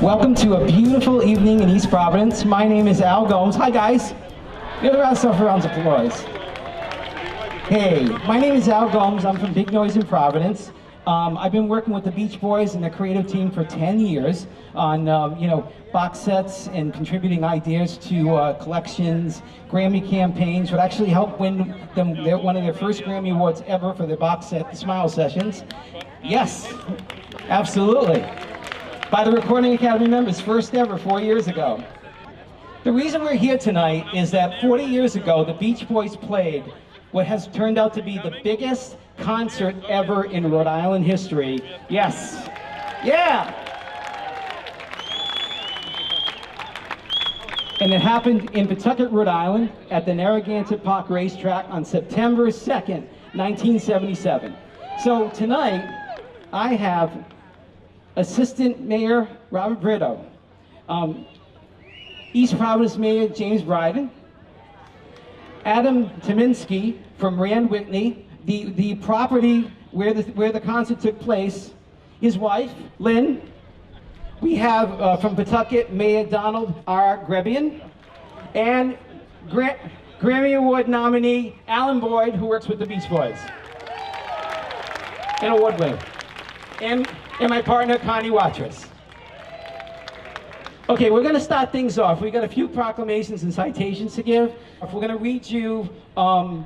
Welcome to a beautiful evening in East Providence. My name is Al Gomes. Hi guys. Give yourself a round of applause. Hey, my name is Al Gomes. I'm from Big Noise in Providence. I've been working with the Beach Boys and the creative team for 10 years on box sets and contributing ideas to collections, Grammy campaigns, what actually helped win them one of their first Grammy Awards ever for their box set, the Smile Sessions. Yes, absolutely. By the Recording Academy members, first ever 4 years ago. The reason we're here tonight is that 40 years ago, the Beach Boys played what has turned out to be the biggest concert ever in Rhode Island history. Yes. Yeah. And it happened in Pawtucket, Rhode Island at the Narragansett Park Race Track on September 2nd, 1977. So tonight, I have Assistant Mayor Robert Britto, East Providence Mayor James Briden, Adam Tominski from Rand Whitney, the property where the concert took place, his wife, Lynn. We have from Pawtucket, Mayor Donald R. Grebien, and Grammy Award nominee Alan Boyd, who works with the Beach Boys, an award winner, and my partner, Connie Watrous. Okay, we're gonna start things off. We got a few proclamations and citations to give. We're gonna read you a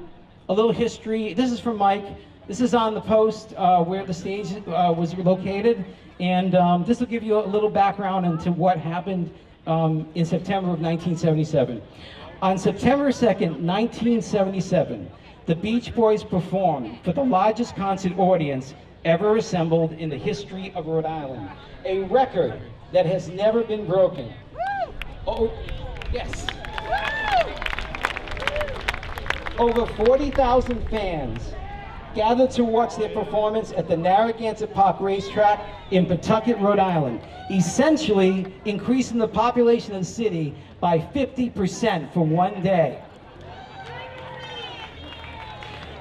little history. This is from Mike. This is on the post where the stage was located. And this will give you a little background into what happened in September of 1977. On September 2nd, 1977, the Beach Boys performed for the largest concert audience ever assembled in the history of Rhode Island. A record that has never been broken. Oh, yes. Over 40,000 fans gathered to watch their performance at the Narragansett Park Race Track in Pawtucket, Rhode Island, essentially increasing the population of the city by 50% for one day.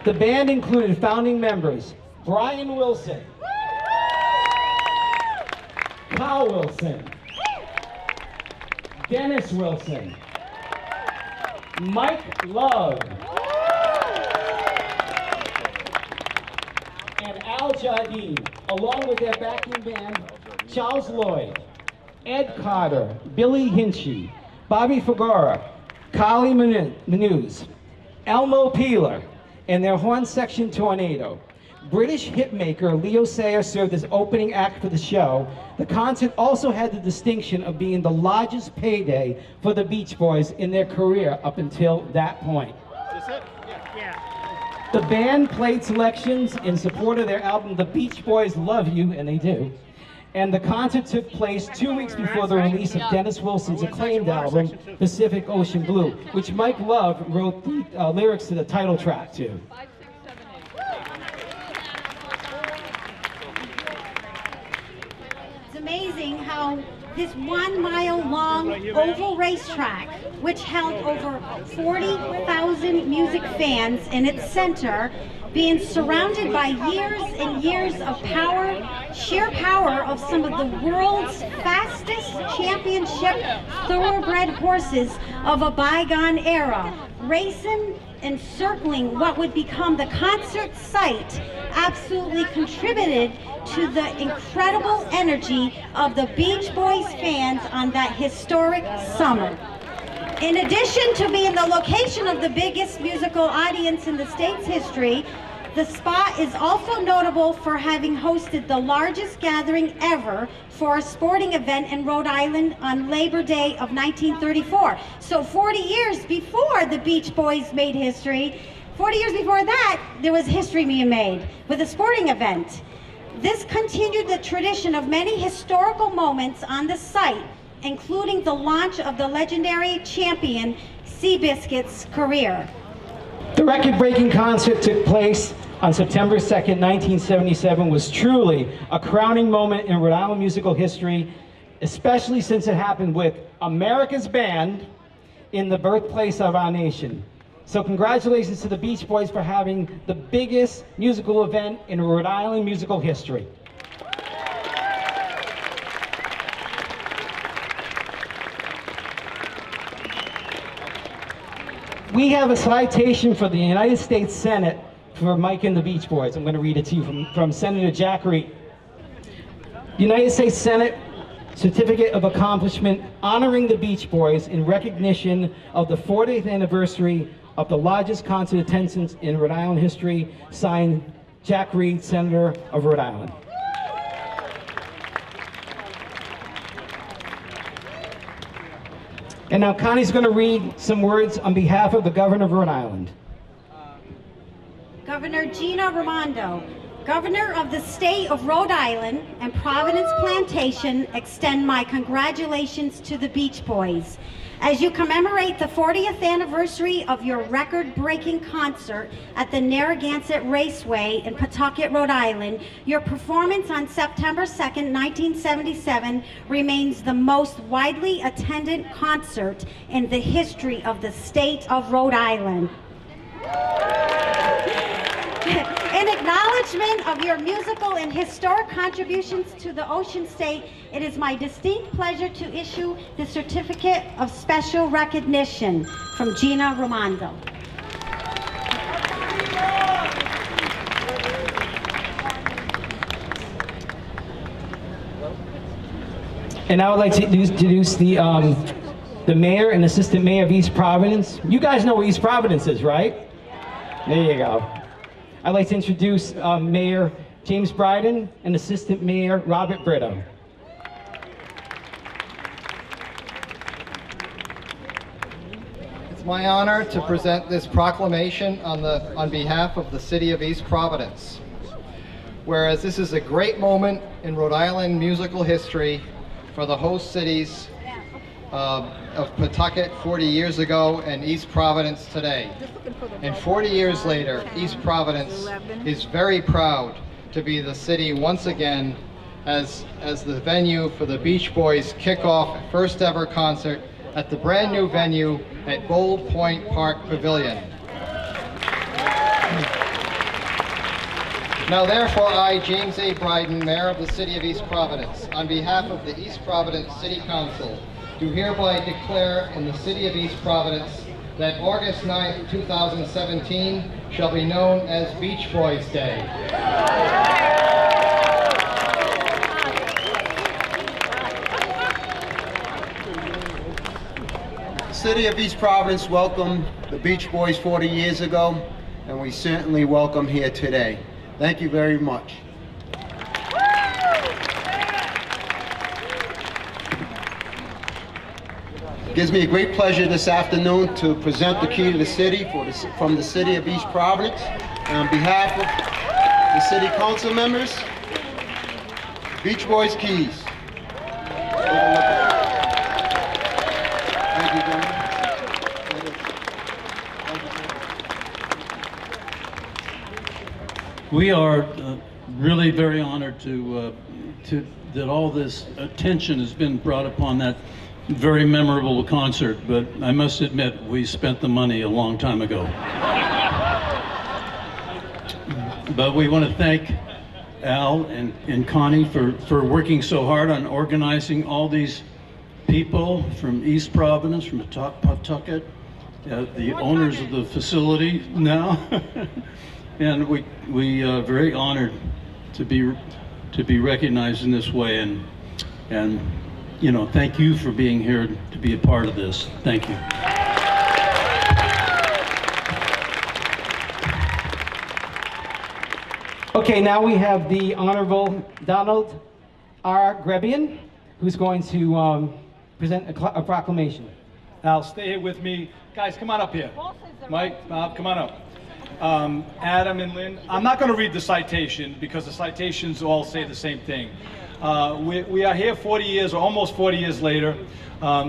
The band included founding members Brian Wilson, Carl Wilson, Dennis Wilson, Mike Love, and Al Jardine, along with their backing band, Charles Lloyd, Ed Carter, Billy Hinchy, Bobby Fagora, Carly Manuz, Elmo Peeler, and their horn section Tornado. British hitmaker Leo Sayer served as opening act for the show. The concert also had the distinction of being the largest payday for the Beach Boys in their career up until that point. Is this it? Yeah. The band played selections in support of their album The Beach Boys Love You, and they do. And the concert took place 2 weeks before the release of Dennis Wilson's acclaimed album, Pacific Ocean Blue, which Mike Love wrote the lyrics to the title track to. Amazing how this 1 mile long oval racetrack, which held over 40,000 music fans in its center, being surrounded by years and years of power, sheer power of some of the world's fastest championship thoroughbred horses of a bygone era, racing and circling what would become the concert site, absolutely contributed to the incredible energy of the Beach Boys fans on that historic summer. In addition to being the location of the biggest musical audience in the state's history, the spot is also notable for having hosted the largest gathering ever for a sporting event in Rhode Island on Labor Day of 1934. So 40 years before the Beach Boys made history, 40 years before that, there was history being made with a sporting event. This continued the tradition of many historical moments on the site, including the launch of the legendary champion Seabiscuit's career. The record-breaking concert took place on September 2nd, 1977, was truly a crowning moment in Rhode Island musical history, especially since it happened with America's band in the birthplace of our nation. So congratulations to the Beach Boys for having the biggest musical event in Rhode Island musical history. We have a citation for the United States Senate for Mike and the Beach Boys. I'm going to read it to you from Senator Jack Reed. United States Senate Certificate of Accomplishment honoring the Beach Boys in recognition of the 40th anniversary of the largest concert attendance in Rhode Island history, signed Jack Reed, Senator of Rhode Island. And now Connie's going to read some words on behalf of the Governor of Rhode Island. Governor Gina Raimondo, Governor of the State of Rhode Island and Providence Plantation, extend my congratulations to the Beach Boys. As you commemorate the 40th anniversary of your record-breaking concert at the Narragansett Raceway in Pawtucket, Rhode Island, your performance on September 2nd, 1977 remains the most widely attended concert in the history of the state of Rhode Island. In acknowledgement of your musical and historic contributions to the Ocean State, it is my distinct pleasure to issue the Certificate of Special Recognition from Gina Raimondo. And I would like to introduce the mayor and assistant mayor of East Providence. You guys know where East Providence is, right? There you go. I'd like to introduce Mayor James Briden and Assistant Mayor Robert Britto. It's my honor to present this proclamation on behalf of the City of East Providence. Whereas this is a great moment in Rhode Island musical history for the host cities of Pawtucket 40 years ago and East Providence today. And 40 years later, East Providence is very proud to be the city once again as the venue for the Beach Boys kickoff first ever concert at the brand new venue at Gold Point Park Pavilion. Now therefore I, James A. Briden, Mayor of the City of East Providence, on behalf of the East Providence City Council, do hereby declare in the City of East Providence that August 9th, 2017 shall be known as Beach Boys Day. The City of East Providence welcomed the Beach Boys 40 years ago, and we certainly welcome here today. Thank you very much. It gives me a great pleasure this afternoon to present the key to the city from the City of East Providence. And on behalf of the City Council members, Beach Boys keys. Thank you, Gentlemen. We are really very honored that all this attention has been brought upon that very memorable concert, but I must admit we spent the money a long time ago. But we want to thank Al and Connie for working so hard on organizing all these people from East Providence, from Pawtucket, the owners of the facility now. And we are very honored to be recognized in this way, and you know, thank you for being here to be a part of this. Thank you. Okay, now we have the Honorable Donald R. Grebien, who's going to present a proclamation. Al, stay here with me. Guys, come on up here. Mike, Bob, come on up. Adam and Lynn, I'm not going to read the citation because the citations all say the same thing. We are here 40 years, or almost 40 years later,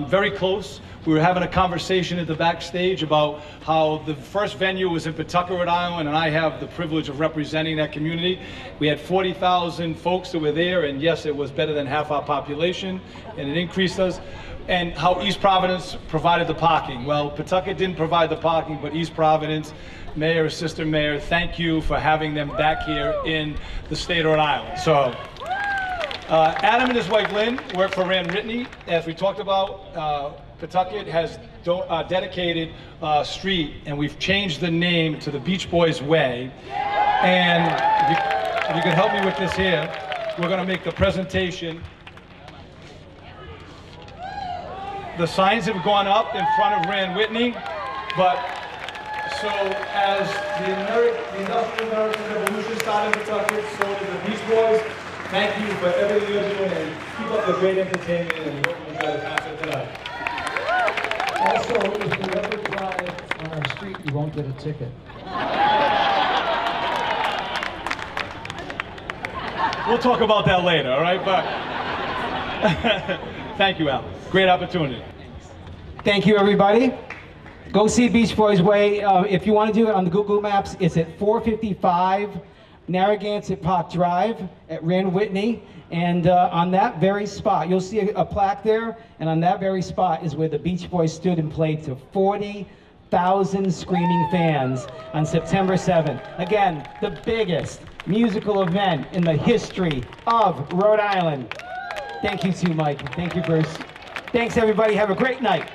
very close. We were having a conversation at the backstage about how the first venue was in Pawtucket, Rhode Island, and I have the privilege of representing that community. We had 40,000 folks that were there, and yes, it was better than half our population, and it increased us. And how East Providence provided the parking. Well, Pawtucket didn't provide the parking, but East Providence, Mayor, Assistant Mayor, thank you for having them back here in the state of Rhode Island. So, Adam and his wife Lynn work for Rand Whitney. As we talked about, Pawtucket has dedicated a street, and we've changed the name to the Beach Boys Way. And if you could help me with this here, we're going to make the presentation. The signs have gone up in front of Rand Whitney, but so as the Industrial American Revolution started in Pawtucket, so did the Beach Boys. Thank you for everything you're doing, and keep up the great entertainment, and we hope you enjoy the concert tonight. Also, if you ever drive on our street, you won't get a ticket. We'll talk about that later, all right? But thank you, Al. Great opportunity. Thank you, everybody. Go see Beach Boys Way. If you want to do it on the Google Maps, it's at 455 Narragansett Park Drive at Rand Whitney. And on that very spot, you'll see a plaque there, and on that very spot is where the Beach Boys stood and played to 40,000 screaming fans on September 7th. Again, the biggest musical event in the history of Rhode Island. Thank you too, Mike. Thank you, Bruce. Thanks, everybody. Have a great night.